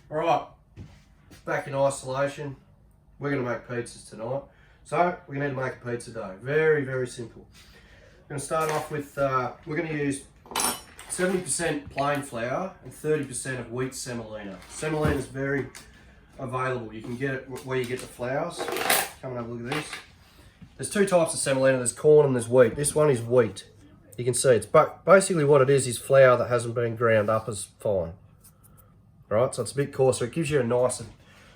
All right, back in isolation. We're going to make pizzas tonight. So we're going to need to make a pizza dough. Very, very simple. We're going to start off with, we're going to use 70% plain flour and 30% of wheat semolina. Semolina is very available. You can get it where you get the flours. Come and have a look at this. There's two types of semolina. There's corn and there's wheat. This one is wheat. You can see it's basically what it is flour that hasn't been ground up as fine. Right, so it's a bit coarser. It gives you a nice and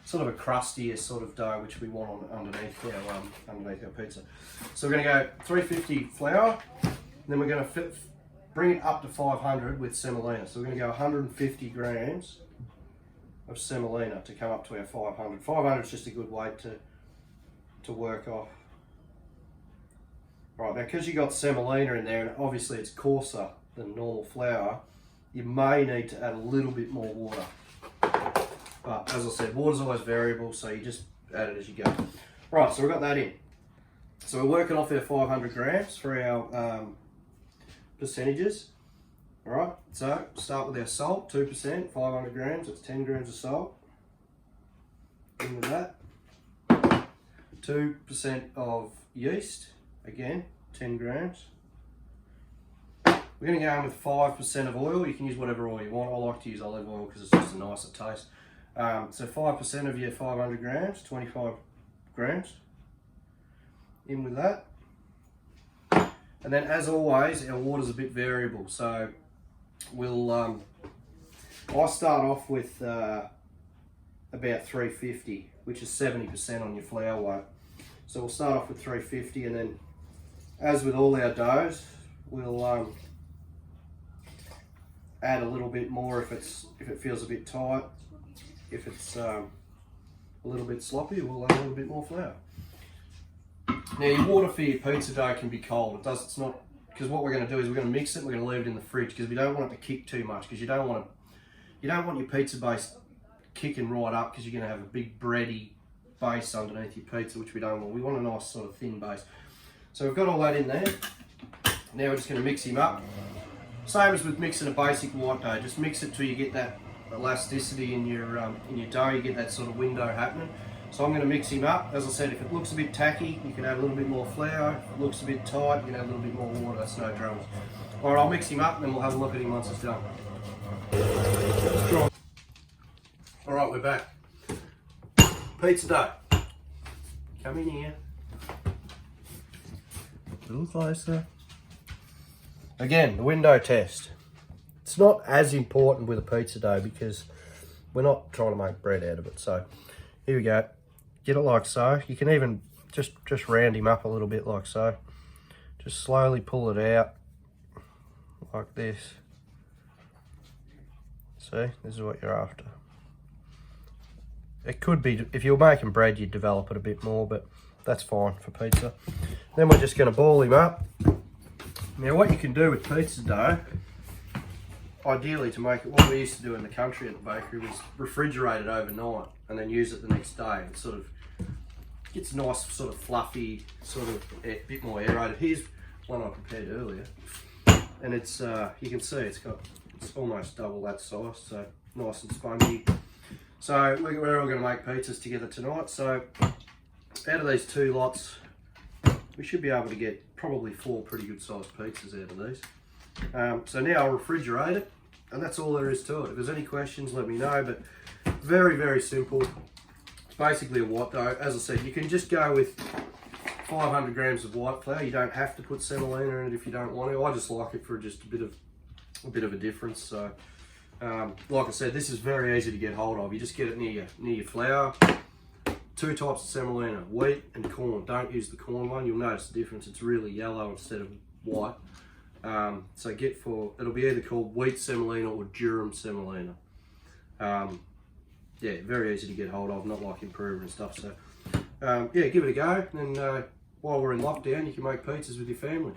sort of a crustier sort of dough, which we want underneath our pizza. So we're going to go 350 flour, and then we're going to bring it up to 500 with semolina. So we're going to go 150 grams of semolina to come up to our 500. 500 is just a good weight to work off. Right, now because you got semolina in there, and obviously it's coarser than normal flour, you may need to add a little bit more water. But as I said, water's always variable, so you just add it as you go. Right, so we've got that in. So we're working off our 500 grams for our percentages. All right, so start with our salt, 2%, 500 grams, that's 10 grams of salt. In with that. 2% of yeast, again, 10 grams. We're going to go in with 5% of oil. You can use whatever oil you want. I like to use olive oil because it's just a nicer taste. So 5% of your 500 grams, 25 grams. In with that. And then as always, our water's a bit variable. So we'll, I start off with about 350, which is 70% on your flour weight. So we'll start off with 350, and then as with all our doughs, we'll add a little bit more if it feels a bit tight. If it's a little bit sloppy, we'll add a little bit more flour. Now your water for your pizza dough can be cold. It's not, because what we're going to do is we're going to mix it. We're going to leave it in the fridge because we don't want it to kick too much, because you don't want your pizza base kicking right up, because you're going to have a big bready base underneath your pizza, which we don't want. We want a nice sort of thin base. So we've got all that in there. Now we're just going to mix him up. Same as with mixing a basic white dough, just mix it till you get that elasticity in your dough, you get that sort of window happening. So I'm going to mix him up. As I said, if it looks a bit tacky, you can add a little bit more flour. If it looks a bit tight, you can add a little bit more water. That's no dramas. All right, I'll mix him up and then we'll have a look at him once it's done. All right, we're back. Pizza dough. Come in here. A little closer. Again, the window test. It's not as important with a pizza dough because we're not trying to make bread out of it. So here we go. Get it like so. You can even just round him up a little bit like so. Just slowly pull it out like this. See, this is what you're after. It could be, if you're making bread, you'd develop it a bit more, but that's fine for pizza. Then we're just going to ball him up. Now what you can do with pizza dough, ideally to make it, what we used to do in the country at the bakery was refrigerate it overnight and then use it the next day. It sort of gets nice, sort of fluffy, sort of a bit more aerated. Here's one I prepared earlier, and it's you can see it's almost double that size, so nice and spongy. So we're all going to make pizzas together tonight. So out of these two lots, we should be able to get probably 4 pretty good sized pizzas out of these. So now I'll refrigerate it, and that's all there is to it. If there's any questions, let me know, but very, very simple. It's basically a white dough. As I said, you can just go with 500 grams of white flour. You don't have to put semolina in it if you don't want to. I just like it for just a bit of a difference. So like I said, this is very easy to get hold of. You just get it near your flour. 2 types of semolina, wheat and corn. Don't use the corn one. You'll notice the difference. It's really yellow instead of white. So it'll be either called wheat semolina or durum semolina. Yeah, very easy to get hold of, not like Improver and stuff. So yeah, give it a go. And while we're in lockdown, you can make pizzas with your family.